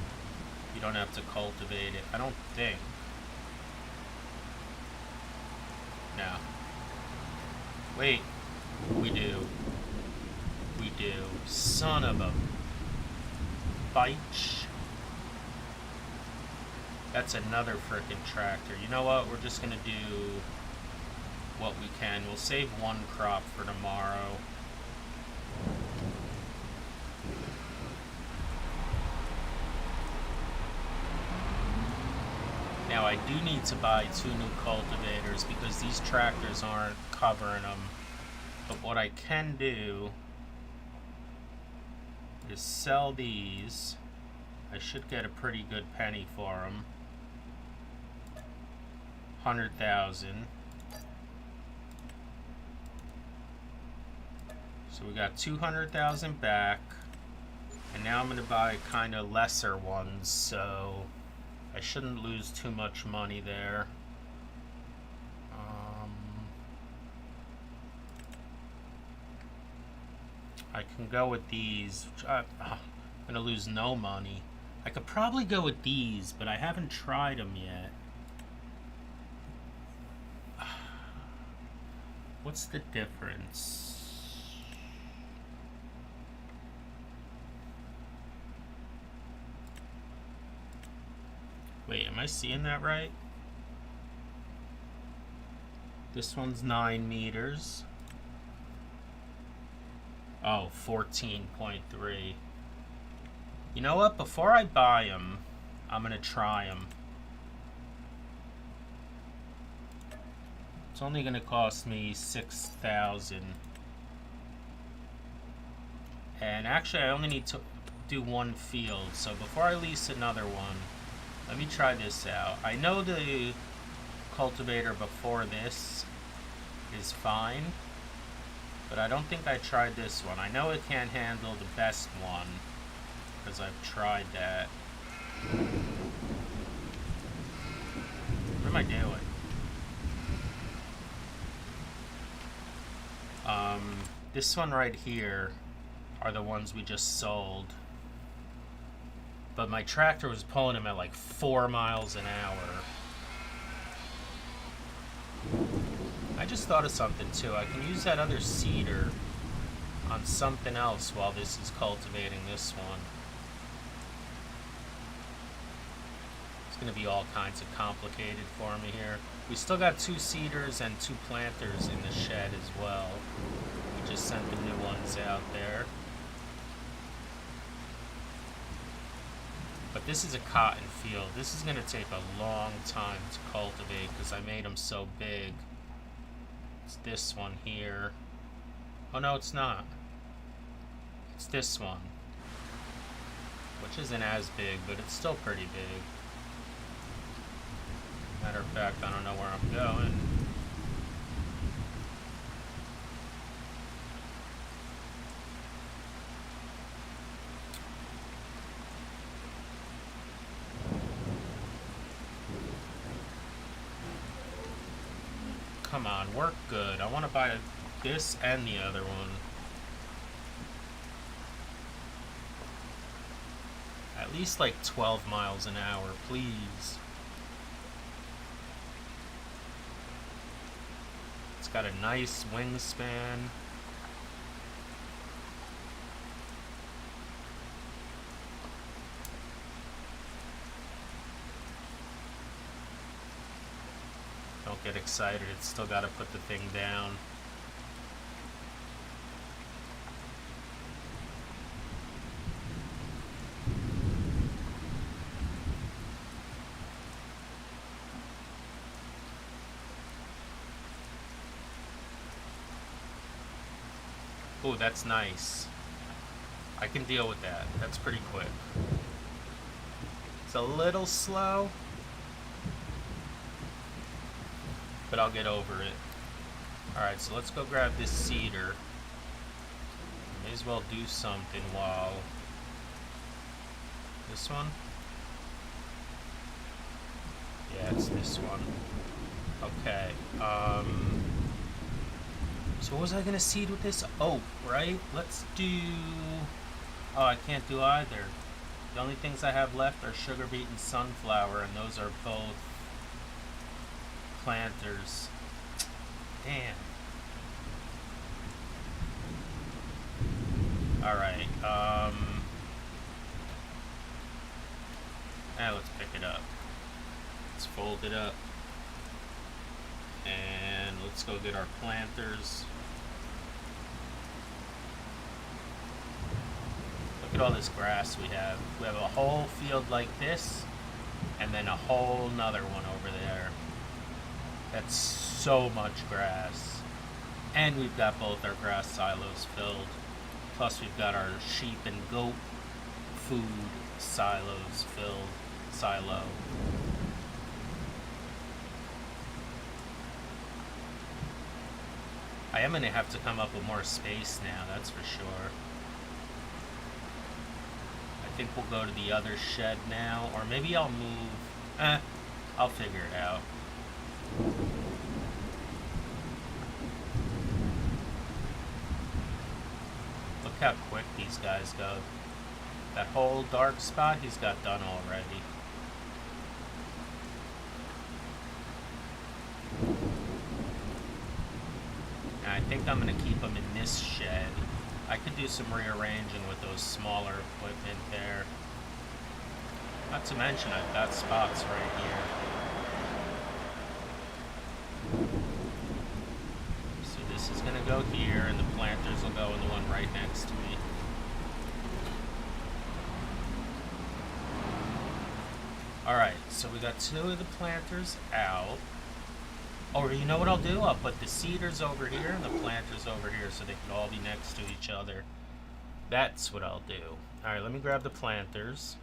You don't have to cultivate it. I don't think. No. Wait. We do. We do. Son of a bitch. That's another frickin' tractor. You know what? We're just gonna do what we can. We'll save one crop for tomorrow. Now I do need to buy 2 new cultivators because these tractors aren't covering them. But what I can do is sell these. I should get a pretty good penny for them. 100,000. So we got 200,000 back, and now I'm going to buy kind of lesser ones, so I shouldn't lose too much money there. I can go with these. I'm going to lose no money. I could probably go with these, but I haven't tried them yet. What's the difference? Wait, am I seeing that right? This one's 9 meters. Oh, 14.3. You know what? Before I buy them, I'm going to try them. It's only going to cost me 6,000. And actually, I only need to do one field. So before I lease another one, let me try this out. I know the cultivator before this is fine, but I don't think I tried this one. I know it can't handle the best one because I've tried that. What am I doing? This one right here are the ones we just sold. But my tractor was pulling them at like 4 miles an hour. I just thought of something too. I can use that other cedar on something else while this is cultivating this one. It's going to be all kinds of complicated for me here. We still got 2 cedars and 2 planters in the shed as well. We just sent the new ones out there. But this is a cotton field. This is going to take a long time to cultivate because I made them so big. It's this one here. Oh no, it's not. It's this one. Which isn't as big, but it's still pretty big. Matter of fact, I don't know where I'm going. Come on, work good. I want to buy this and the other one. At least like 12 miles an hour, please. It's got a nice wingspan. Don't get excited, it's still got to put the thing down. Oh, that's nice. I can deal with that. That's pretty quick. It's a little slow, but I'll get over it. Alright, so let's go grab this cedar. May as well do something while... This one? Yeah, it's this one. Okay, so what was I gonna seed with this? Oak, right? Let's do... Oh, I can't do either. The only things I have left are sugar beet and sunflower, and those are both planters. Damn. Alright, now let's pick it up. Let's fold it up. And let's go get our planters. Look at all this grass we have. We have a whole field like this, and then a whole nother one over there. That's so much grass. And we've got both our grass silos filled. Plus we've got our sheep and goat food silos filled. Silo. I am going to have to come up with more space now, that's for sure. I think we'll go to the other shed now, or maybe I'll move... I'll figure it out. Look how quick these guys go. That whole dark spot he's got done already. I think I'm going to keep them in this shed. I could do some rearranging with those smaller equipment there. Not to mention I've got spots right here. So this is going to go here, and the planters will go in the one right next to me. Alright, so we got two of the planters out. Or you know what I'll do? I'll put the cedars over here and the planters over here so they can all be next to each other. That's what I'll do. Alright, let me grab the planters.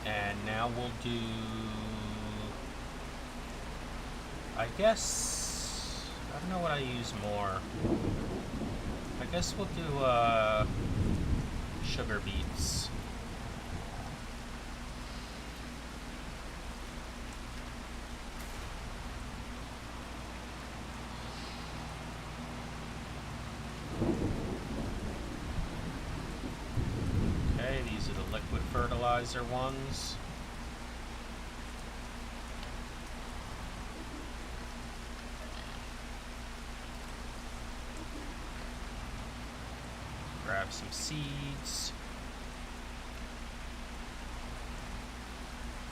And now we'll do... I guess... I don't know what I use more. I guess we'll do, sugar beets. Okay, these are the liquid fertilizer ones. Grab some seeds.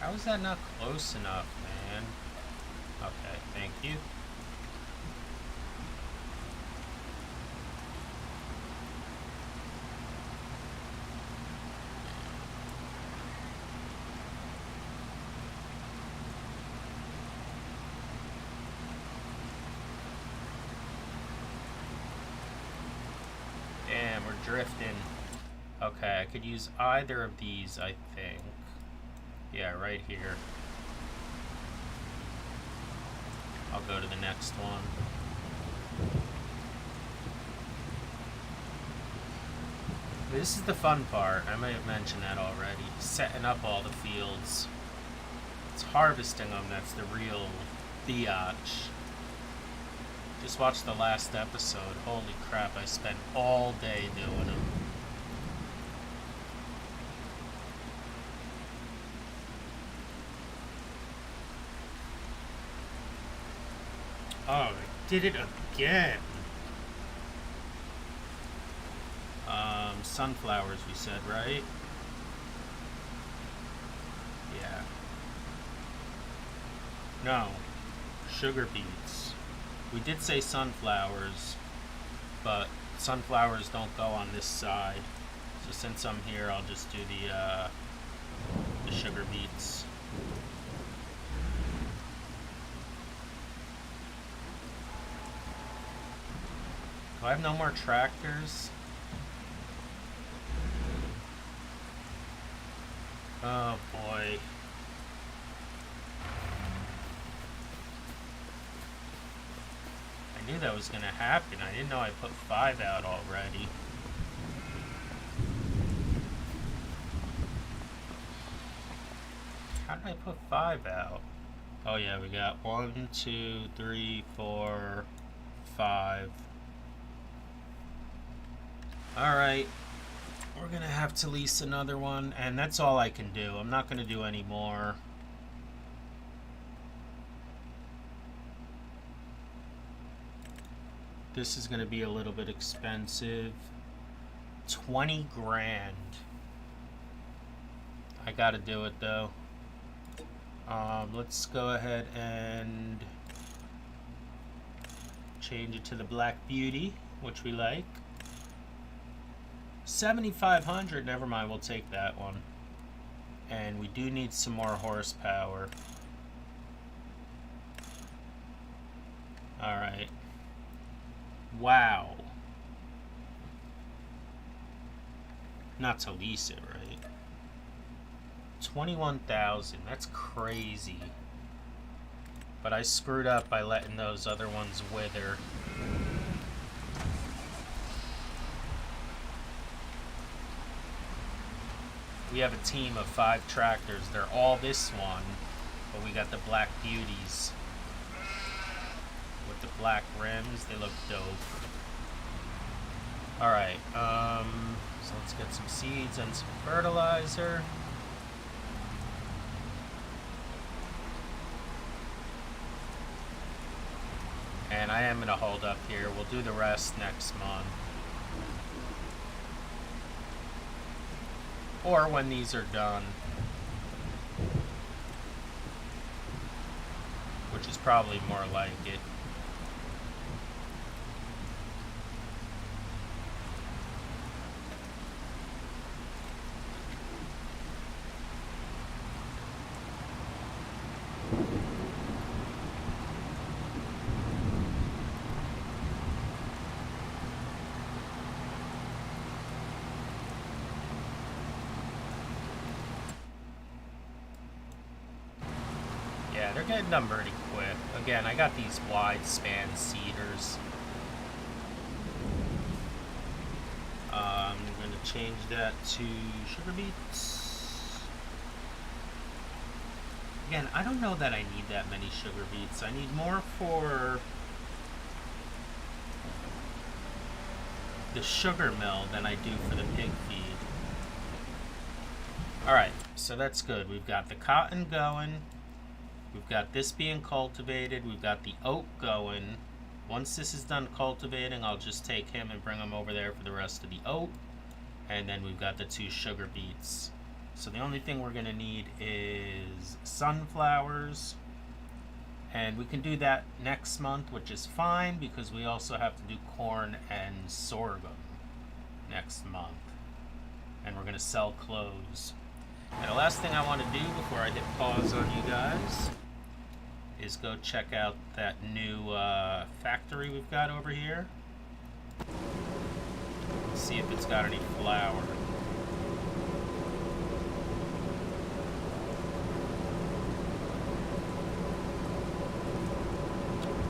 How is that not close enough, man? Okay, thank you. we're drifting. Okay, I could use either of these, I think. Yeah, right here. I'll go to the next one. This is the fun part. I may have mentioned that already. Setting up all the fields. It's harvesting them that's the real biatch. Just watch the last episode. Holy crap, I spent all day doing them. Oh, I did it again. Sunflowers, we said, right? Yeah. No. Sugar beets. We did say sunflowers, but sunflowers don't go on this side. So since I'm here, I'll just do the sugar beets. Do I have no more tractors? Oh boy. I knew that was gonna happen. I didn't know I put 5 out already. How did I put 5 out? Oh yeah, we got 1, 2, 3, 4, 5. Alright. We're gonna have to lease another one, and that's all I can do. I'm not gonna do any more. This is gonna be a little bit expensive. 20 grand. I gotta do it though. Let's go ahead and change it to the Black Beauty, which we like. 7,500, never mind, we'll take that one. And we do need some more horsepower. Alright. Wow. Not to lease it, right? 21,000, that's crazy. But I screwed up by letting those other ones wither. We have a team of 5 tractors. They're all this one, but we got the Black Beauties with the black rims. They look dope. Alright, so let's get some seeds and some fertilizer. And I am going to hold up here. We'll do the rest next month. Or when these are done. Which is probably more like it. Yeah, they're getting done pretty quick. Again, I got these wide span seeders. I'm going to change that to sugar beets. Again, I don't know that I need that many sugar beets. I need more for the sugar mill than I do for the pig feed. Alright, so that's good. We've got the cotton going. We've got this being cultivated. We've got the oat going. Once this is done cultivating, I'll just take him and bring him over there for the rest of the oat. And then we've got the 2 sugar beets. So the only thing we're going to need is sunflowers. And we can do that next month, which is fine because we also have to do corn and sorghum next month. And we're going to sell clothes. And the last thing I want to do before I hit pause on you guys is go check out that new factory we've got over here. See if it's got any flower.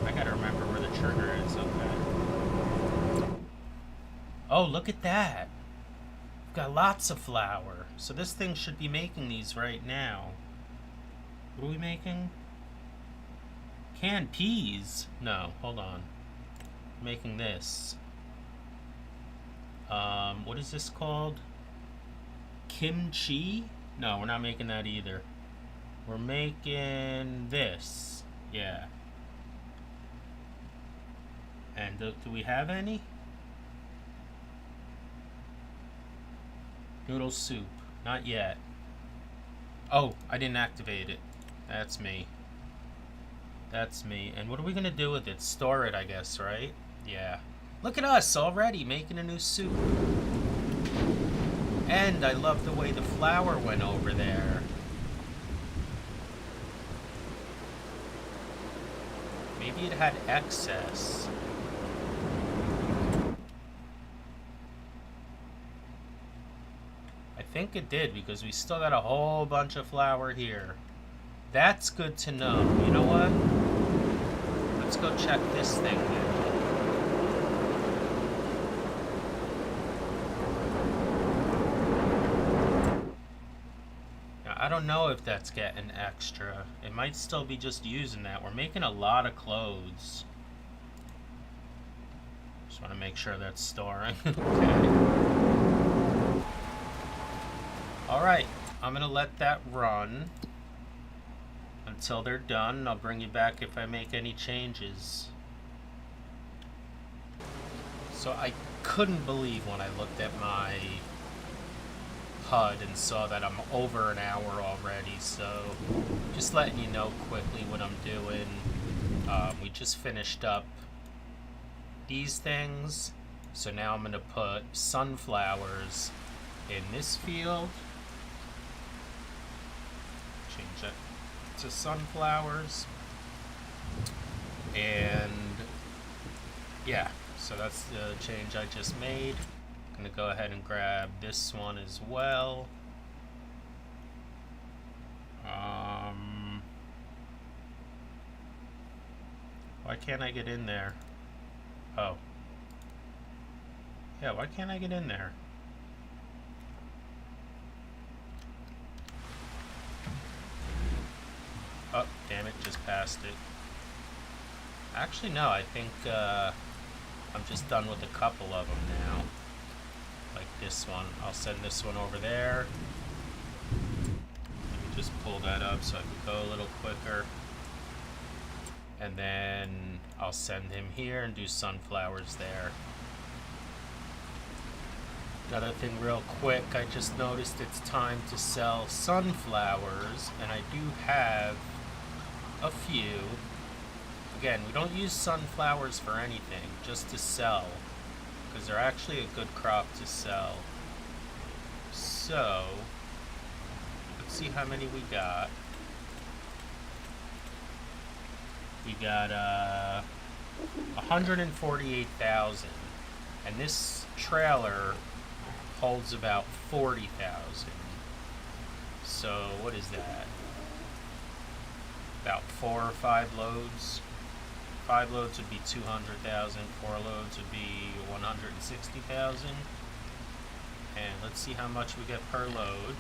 I gotta remember where the trigger is. Okay. Oh, look at that. We've got lots of flour. So this thing should be making these right now. What are we making? Canned peas? No, hold on. Making this. What is this called? Kimchi? No, we're not making that either. We're making this. Yeah. And do we have any? Noodle soup. Not yet. Oh, I didn't activate it. That's me. That's me. And what are we gonna do with it? Store it, I guess, right? Yeah. Look at us already making a new soup. And I love the way the flour went over there. Maybe it had excess. I think it did because we still got a whole bunch of flour here. That's good to know. You know what? Let's go check this thing now. I don't know if that's getting extra. It might still be just using that. We're making a lot of clothes. Just want to make sure that's storing. Okay. Alright, I'm going to let that run until they're done. I'll bring you back if I make any changes. So I couldn't believe when I looked at my HUD and saw that I'm over an hour already, so just letting you know quickly what I'm doing. We just finished up these things, so now I'm going to put sunflowers in this field. Change it to sunflowers. And yeah, so that's the change I just made. I'm gonna go ahead and grab this one as well. Why can't I get in there? Oh. Yeah, why can't I get in there? Oh, damn it, just passed it. Actually, no, I think I'm just done with a couple of them now. Like this one. I'll send this one over there. Let me just pull that up so I can go a little quicker. And then I'll send him here and do sunflowers there. Another thing real quick, I just noticed it's time to sell sunflowers, and I do have a few. Again, we don't use sunflowers for anything, just to sell, because they're actually a good crop to sell. So, let's see how many we got. We got 148,000, and this trailer holds about 40,000. So what is that? About 4 or 5 loads. 5 loads would be 200,000. 4 loads would be 160,000. And let's see how much we get per load.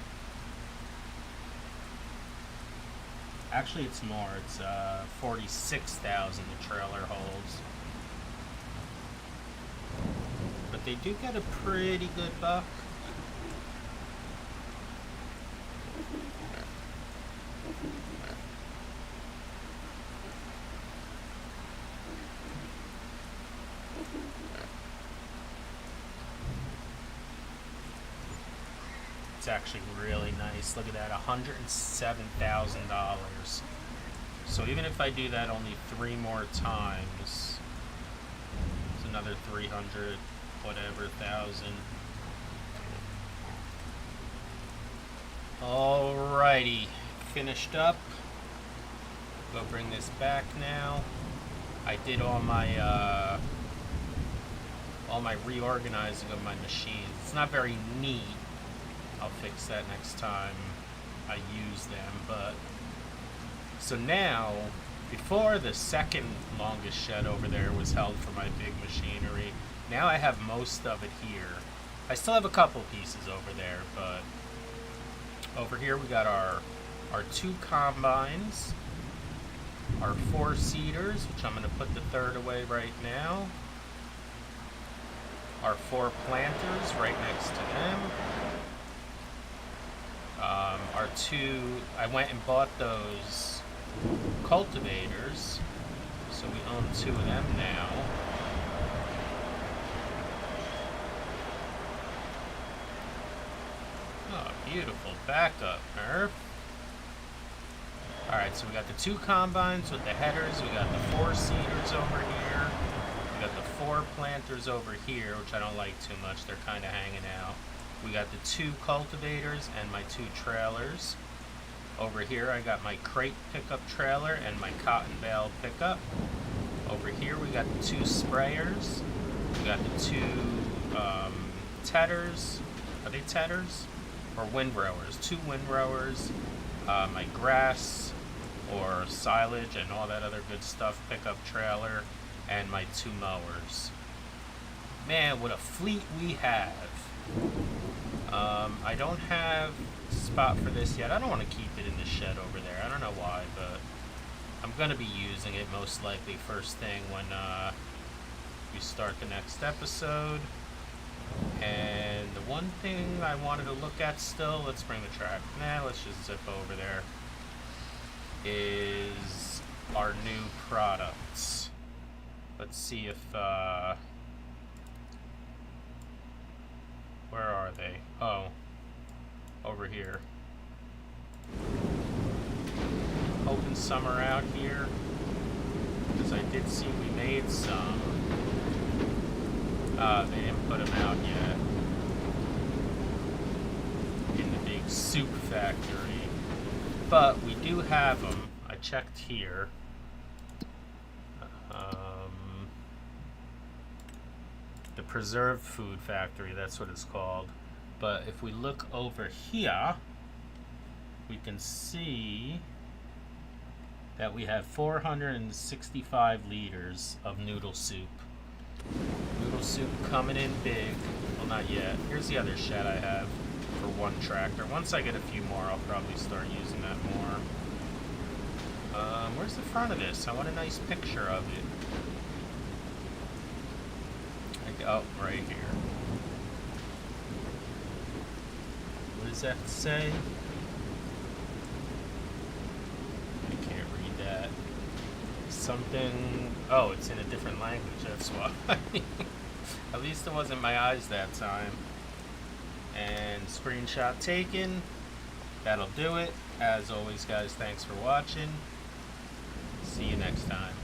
Actually, it's more. It's 46,000 the trailer holds. But they do get a pretty good buck. It's actually really nice. Look at that, $107,000. So even if I do that only 3 more times, it's another 300 whatever thousand. Alrighty, finished up. Go bring this back now. I did all my all my reorganizing of my machines. It's not very neat. I'll fix that next time I use them. But so now, before the second longest shed over there was held for my big machinery, now I have most of it here. I still have a couple pieces over there, but over here we got our 2 combines, our 4 seeders, which I'm going to put the third away right now, our 4 planters right next to them, our 2, I went and bought those cultivators, so we own 2 of them now. Oh, beautiful backup, Nerf. Alright, so we got the 2 combines with the headers, we got the 4 seeders over here, we got the 4 planters over here, which I don't like too much, they're kind of hanging out. We got the 2 cultivators and my 2 trailers. Over here I got my crate pickup trailer and my cotton bale pickup. Over here we got the 2 sprayers, we got the 2 tedders, are they tedders? Or windrowers, 2 windrowers, my grass or silage and all that other good stuff pickup trailer, and my 2 mowers. Man, what a fleet we have. I don't have a spot for this yet. I don't want to keep it in the shed over there. I don't know why, but I'm going to be using it most likely first thing when we start the next episode. And the one thing I wanted to look at still, let's bring the track. Let's just zip over there, is our new products. Let's see if, where are they? Oh, over here. Hoping some are out here, because I did see we made some. They didn't put them out yet in the big soup factory, but we do have them. I checked here. The preserved food factory, that's what it's called. But if we look over here, we can see that we have 465 liters of noodle soup. Noodle soup coming in big. Well, not yet. Here's the other shed I have for 1 tractor. Once I get a few more, I'll probably start using that more. Where's the front of this? I want a nice picture of it. Oh, right here. What does that say? I can't read that. Something... Oh, it's in a different language, that's why. At least it wasn't my eyes that time. And screenshot taken. That'll do it. As always, guys, thanks for watching. See you next time.